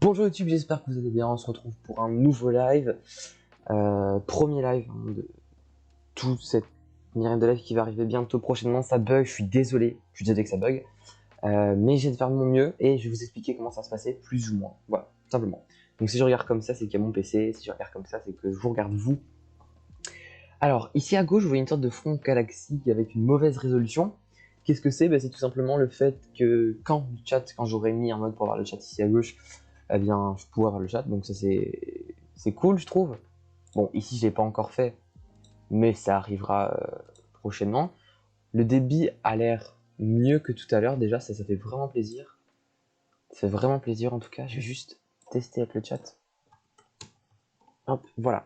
Bonjour YouTube, j'espère que vous allez bien. On se retrouve pour un nouveau live. Premier live de toute cette myriade de live qui va arriver bientôt prochainement. Ça bug, je suis désolé que ça bug. Mais j'ai de faire de mon mieux et je vais vous expliquer comment ça se passait, plus ou moins. Voilà, simplement. Donc si je regarde comme ça, c'est qu'il y a mon PC. Si je regarde comme ça, c'est que je vous regarde vous. Alors, ici à gauche, vous voyez une sorte de front galaxie avec une mauvaise résolution. Qu'est-ce que c'est? C'est tout simplement le fait que quand j'aurai mis un mode pour avoir le chat ici à gauche, eh bien, je pourrais avoir le chat, donc ça c'est cool, je trouve. Bon, ici, je l'ai pas encore fait, mais ça arrivera prochainement. Le débit a l'air mieux que tout à l'heure, déjà, ça fait vraiment plaisir. Ça fait vraiment plaisir, en tout cas. Je vais juste tester avec le chat. Hop, voilà.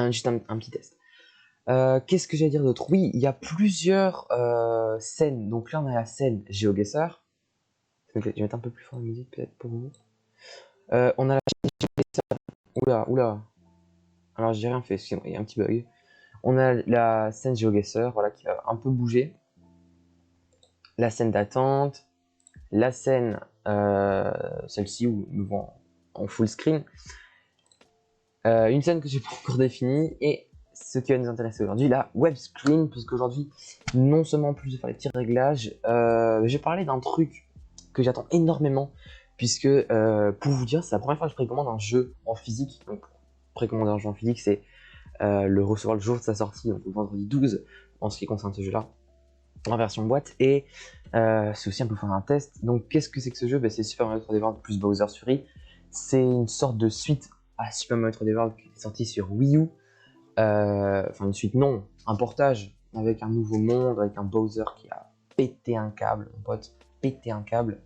Juste un petit test. Qu'est-ce que j'allais dire d'autre? Oui, il y a plusieurs scènes. Donc là, on a la scène GeoGuessr. Je vais mettre un peu plus fort la musique, peut-être, pour vous. On a la chaîne GeoGuessr. Oula. Alors, j'ai rien fait, excusez-moi, il y a un petit bug. On a la scène GeoGuessr, voilà, qui va un peu bouger. La scène d'attente. La scène, celle-ci, où nous voyons en full screen. Une scène que j'ai pas encore définie. Et ce qui va nous intéresser aujourd'hui, la web screen, parce qu'aujourd'hui, non seulement plus de faire les petits réglages, j'ai parlé d'un truc que j'attends énormément, puisque pour vous dire, c'est la première fois que je précommande un jeu en physique. Donc, précommander un jeu en physique, c'est le recevoir le jour de sa sortie, donc le vendredi 12, en ce qui concerne ce jeu-là, en version boîte. Et c'est aussi un peu faire un test. Donc, qu'est-ce que c'est que ce jeu? C'est Super Mario 3D World plus Bowser's Fury. C'est une sorte de suite à Super Mario 3D World qui est sorti sur Wii U. Enfin, une suite, non, un portage avec un nouveau monde, avec un Bowser qui a pété un câble, mon pote, pété un câble.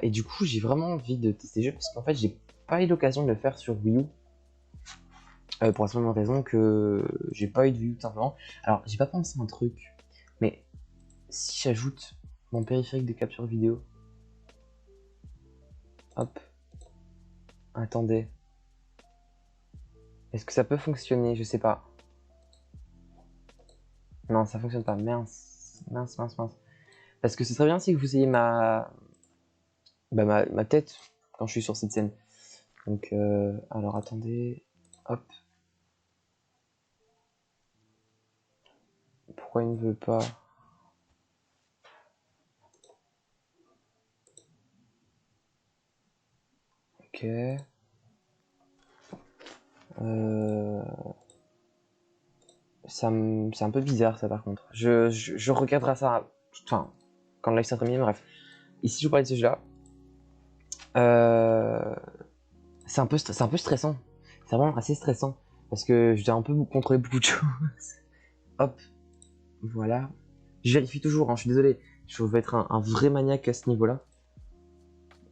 Et du coup, j'ai vraiment envie de tester le jeu parce qu'en fait, j'ai pas eu l'occasion de le faire sur Wii U. Pour la simple raison que j'ai pas eu de Wii U tout simplement. Alors, j'ai pas pensé à un truc, mais si j'ajoute mon périphérique de capture vidéo, hop, attendez, est-ce que ça peut fonctionner? Je sais pas. Non, ça fonctionne pas. Mince. Parce que ce serait bien si vous ayez ma tête quand je suis sur cette scène. Donc, alors attendez, hop. Pourquoi il ne veut pas? Ok. C'est un peu bizarre ça par contre. Je regarderai ça, enfin, quand le live sera terminé, bref. Ici je vous parlais de ce jeu-là. C'est un peu stressant. C'est vraiment assez stressant. Parce que je dois un peu contrôler beaucoup de choses. Hop. Voilà. Je vérifie toujours, hein, je suis désolé. Je veux être un vrai maniaque à ce niveau-là.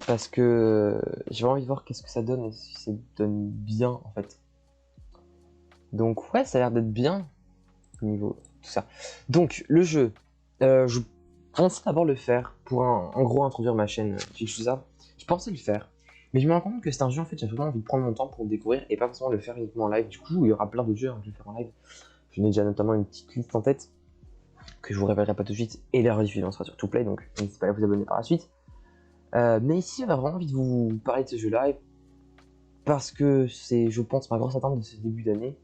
Parce que j'ai envie de voir qu'est-ce que ça donne et si ça donne bien en fait. Donc ouais, ça a l'air d'être bien au niveau tout ça. Donc le jeu, je pensais d'abord le faire pour en gros introduire ma chaîne Twitch tout ça. Je pensais le faire, mais je me rends compte que c'est un jeu en fait j'ai vraiment envie de prendre mon temps pour le découvrir et pas forcément le faire uniquement en live. Du coup il y aura plein de jeux que je vais faire en live. Je n'ai déjà notamment une petite liste en tête que je vous révélerai pas tout de suite et la rediffusion sera sur Toplay, donc n'hésitez pas à vous abonner par la suite. Mais ici j'avais vraiment envie de vous parler de ce jeu là parce que c'est je pense ma grosse attente de ce début d'année.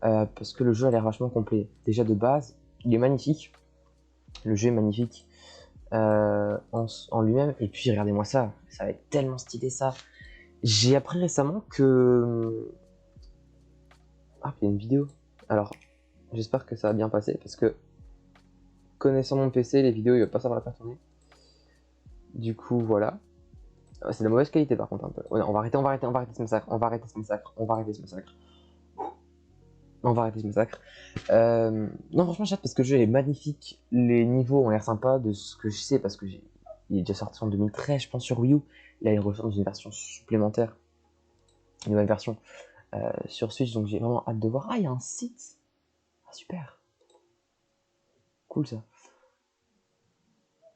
Parce que le jeu a l'air vachement complet. Déjà de base, il est magnifique. Le jeu est magnifique en lui-même. Et puis regardez-moi ça, ça va être tellement stylé ça. J'ai appris récemment que... Ah, il y a une vidéo. Alors, j'espère que ça va bien passer parce que connaissant mon PC, les vidéos il va pas savoir la faire tourner. Du coup, voilà. C'est de la mauvaise qualité par contre un peu. Ouais, on va arrêter ce massacre. On va arrêter ce massacre. Non, franchement, j'ai hâte parce que le jeu est magnifique. Les niveaux ont l'air sympas de ce que je sais parce que il est déjà sorti en 2013, je pense, sur Wii U. Là, il ressort dans une version supplémentaire, une nouvelle version sur Switch. Donc, j'ai vraiment hâte de voir. Ah, il y a un site. Ah, super. Cool ça.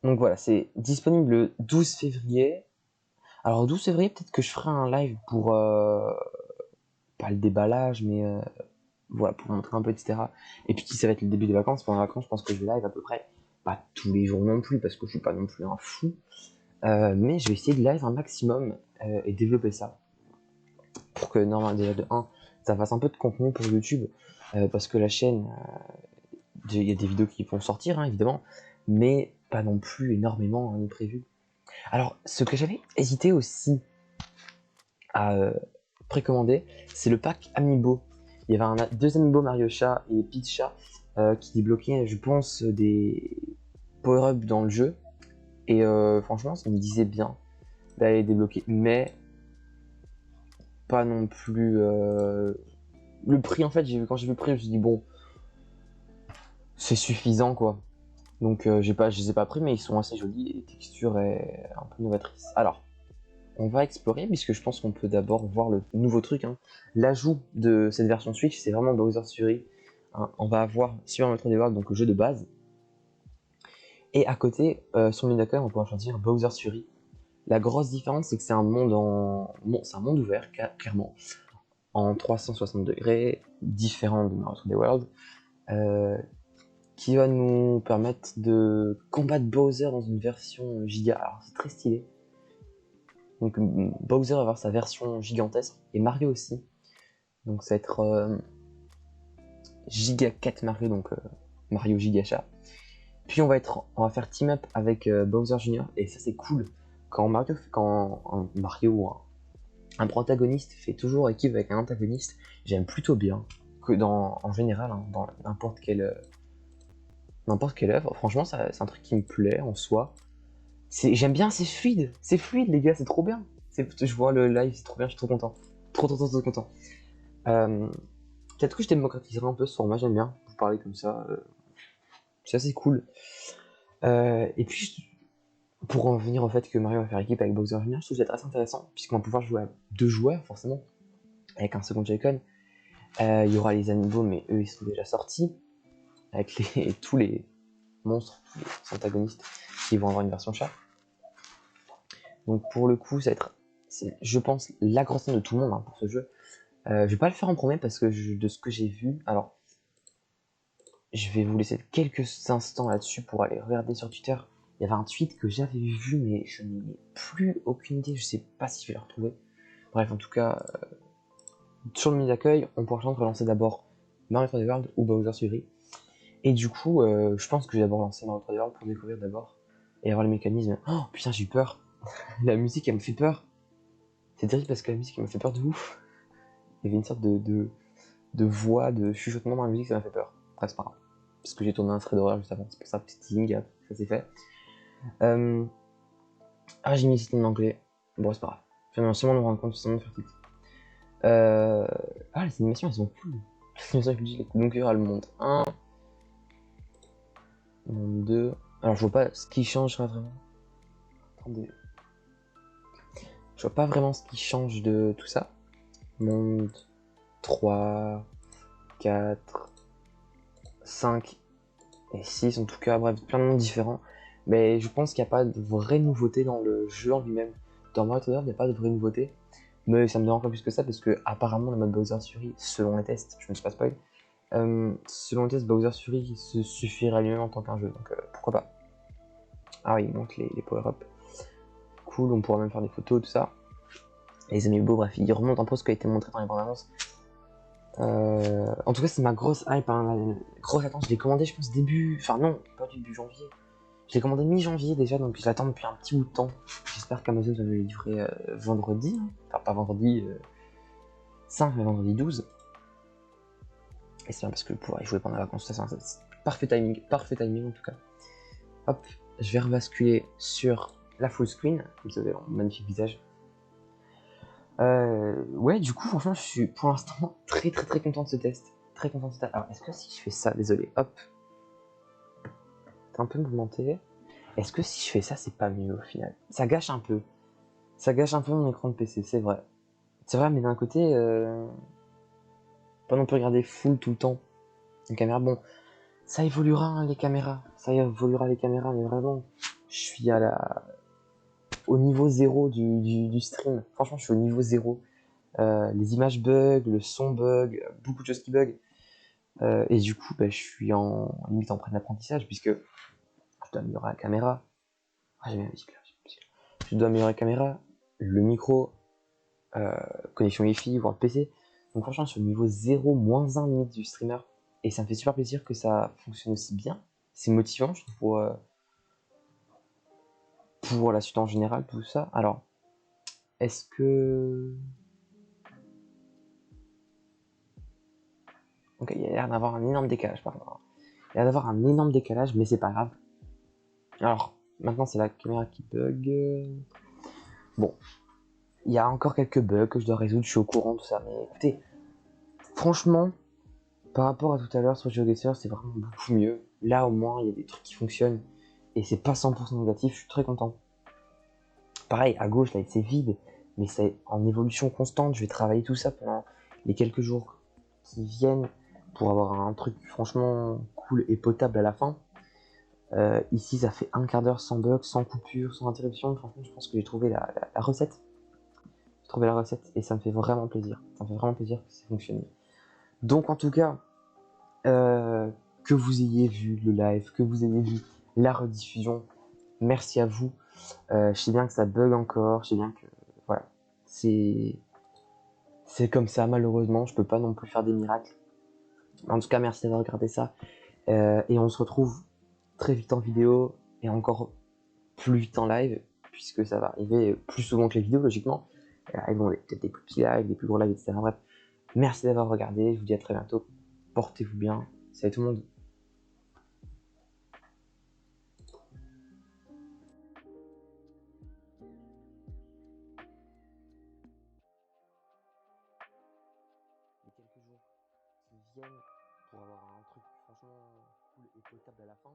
Donc voilà, c'est disponible le 12 février. Alors, le 12 février, peut-être que je ferai un live pour pas le déballage, mais voilà, pour montrer un peu, etc. Et puis ça va être le début des vacances. Pendant les vacances, je pense que je vais live à peu près, pas tous les jours non plus, parce que je suis pas non plus un fou. Mais je vais essayer de live un maximum et développer ça. Pour que normalement déjà de 1, ça fasse un peu de contenu pour YouTube. Parce que la chaîne, il y a des vidéos qui vont sortir hein, évidemment. Mais pas non plus énormément hein, prévu. Alors ce que j'avais hésité aussi à précommander, c'est le pack Amiibo. Il y avait deux Amiibo Mario Chat et Peach Chat qui débloquaient, je pense, des power-up dans le jeu. Et franchement, ça me disait bien d'aller les débloquer, mais pas non plus. Le prix, en fait, quand j'ai vu le prix, je me suis dit, bon, c'est suffisant quoi. Donc, je les ai pas pris, mais ils sont assez jolis et la texture est un peu novatrice. Alors, on va explorer, puisque je pense qu'on peut d'abord voir le nouveau truc. Hein. L'ajout de cette version Switch, c'est vraiment Bowser's Fury. Hein. On va avoir Super Mario 3D World, donc le jeu de base. Et à côté, sur le menu d'accueil, on va pouvoir choisir Bowser's Fury. La grosse différence, c'est que c'est un monde c'est un monde ouvert, clairement, en 360 degrés, différent de Mario 3D World, qui va nous permettre de combattre Bowser dans une version giga. Alors c'est très stylé. Donc Bowser va avoir sa version gigantesque, et Mario aussi. Donc ça va être Giga 4 Mario, donc Mario Giga Chat. Puis on va faire team up avec Bowser Jr. Et ça c'est cool. Quand un Mario ou un protagoniste fait toujours équipe avec un antagoniste, j'aime plutôt bien que en général hein, dans n'importe quelle œuvre. Franchement, c'est un truc qui me plaît en soi. J'aime bien, c'est fluide les gars, c'est trop bien. Je vois le live, c'est trop bien, je suis trop content, trop content. Peut-être que je démocratiserai un peu ce format, j'aime bien vous parler comme ça. C'est assez cool. Et puis pour en venir au fait que Mario va faire équipe avec Bowser Jr., je trouve ça assez intéressant puisqu'on va pouvoir jouer à 2 joueurs forcément avec un second Joy-Con. Il y aura les Amiibo, mais eux ils sont déjà sortis avec tous les monstres, tous les antagonistes qui vont avoir une version chat. Donc pour le coup, ça va être, je pense, la grosse scène de tout le monde hein, pour ce jeu. Je vais pas le faire en premier parce que de ce que j'ai vu, alors je vais vous laisser quelques instants là-dessus pour aller regarder sur Twitter. Il y avait un tweet que j'avais vu, mais je n'ai plus aucune idée, je sais pas si je vais le retrouver. Bref, en tout cas, sur le menu d'accueil, on pourra relancer d'abord Mario 3D World ou Bowser's Fury. Et du coup, je pense que je vais d'abord lancer Mario 3D World pour découvrir d'abord et avoir les mécanismes. Oh putain, j'ai eu peur. La musique, elle me fait peur. C'est terrible parce que la musique, elle me fait peur de ouf. Il y avait une sorte de voix, de chuchotement dans la musique, ça m'a fait peur. Bref, c'est pas grave. Parce que j'ai tourné un thread d'horreur juste avant, c'est pour ça, petit teasing, ça c'est fait. Ah, j'ai mis le système en anglais. Bon, c'est pas grave. Je viens seulement de me rendre compte, sans me faire tilt. Ah, les animations, elles sont cool. Les animations, je dis, les donc il y aura le monde 1, le monde 2. Alors, je vois pas ce qui changera vraiment. Attendez. Je vois pas vraiment ce qui change de tout ça. Monde 3, 4, 5 et 6 en tout cas, bref, plein de mondes différents. Mais je pense qu'il n'y a pas de vraie nouveauté dans le jeu en lui-même. Dans Mario 3D World, il n'y a pas de vraie nouveauté. Mais ça me dérange pas plus que ça parce que apparemment le mode Bowser's Fury, selon les tests, je ne me suis pas spoil, selon les tests, Bowser's Fury se suffirait lui-même en tant qu'un jeu, donc pourquoi pas. Ah oui, il montre les power-up. Cool, on pourra même faire des photos, tout ça. Les amiibo, bref, il remonte un peu ce qui a été montré dans les bandes annonces. En tout cas, c'est ma grosse hype, hein, la grosse attente. Je l'ai commandé, je pense, enfin non, pas début janvier. Je l'ai commandé mi-janvier déjà, donc je l'attends depuis un petit bout de temps. J'espère qu'Amazon va me le livrer vendredi, hein. Enfin pas vendredi 5, mais vendredi 12. Et c'est bien parce que pouvoir y jouer pendant les vacances, ça c'est parfait timing en tout cas. Hop, je vais rebasculer sur la full screen, comme ça vous avez un magnifique visage. Ouais, du coup, franchement, je suis pour l'instant très content de ce test. Très content de ce test. Alors, est-ce que si je fais ça, désolé, hop, t'es un peu mouvementé. Est-ce que si je fais ça, c'est pas mieux au final? Ça gâche un peu. Ça gâche un peu mon écran de PC, c'est vrai. C'est vrai, mais d'un côté, pas non plus regarder full tout le temps. Une caméra, bon, ça évoluera hein, les caméras. Ça évoluera les caméras, mais vraiment, je suis au niveau zéro du stream. Franchement, je suis au niveau zéro. Les images bug, le son bug, beaucoup de choses qui bug. Et du coup, bah, je suis limite en train d'apprentissage puisque je dois améliorer la caméra. Ah, j'ai mis la musique là. tu dois améliorer la caméra, le micro, connexion Wi-Fi, voire PC. Donc franchement, sur le niveau 0, -1 limite du streamer. Et ça me fait super plaisir que ça fonctionne aussi bien. C'est motivant, je trouve, pour la suite en général, tout ça. Alors, est-ce que... Ok, il y a l'air d'avoir un énorme décalage, par contre. Il y a l'air d'avoir un énorme décalage, mais c'est pas grave. Alors, maintenant, c'est la caméra qui bug. Bon, il y a encore quelques bugs que je dois résoudre, je suis au courant, tout ça. Mais écoutez, franchement, par rapport à tout à l'heure sur GeoGuessr, c'est vraiment beaucoup mieux. Là, au moins, il y a des trucs qui fonctionnent. Et c'est pas 100% négatif, je suis très content. Pareil, à gauche, là, c'est vide. Mais c'est en évolution constante. Je vais travailler tout ça pendant les quelques jours qui viennent pour avoir un truc franchement cool et potable à la fin. Ici, ça fait un quart d'heure sans bug, sans coupure, sans interruption. Franchement, je pense que j'ai trouvé la recette. J'ai trouvé la recette et ça me fait vraiment plaisir. Ça me fait vraiment plaisir que ça fonctionne. Donc, en tout cas, que vous ayez vu le live, que vous ayez vu la rediffusion, merci à vous. Je sais bien que ça bug encore, je sais bien que voilà, c'est comme ça malheureusement, je peux pas non plus faire des miracles. En tout cas, merci d'avoir regardé ça et on se retrouve très vite en vidéo et encore plus vite en live puisque ça va arriver plus souvent que les vidéos logiquement. Ils vont peut-être des plus petits lives, des plus gros lives, etc. Bref, merci d'avoir regardé, je vous dis à très bientôt. Portez-vous bien, salut tout le monde. Les quelques jours qui viennent pour avoir un truc franchement cool et potable à la fin.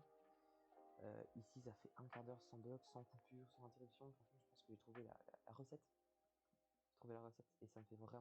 Ici, ça fait un quart d'heure sans bug, sans coupure, sans interruption. Franchement, je pense que j'ai trouvé la recette. J'ai trouvé la recette et ça me fait vraiment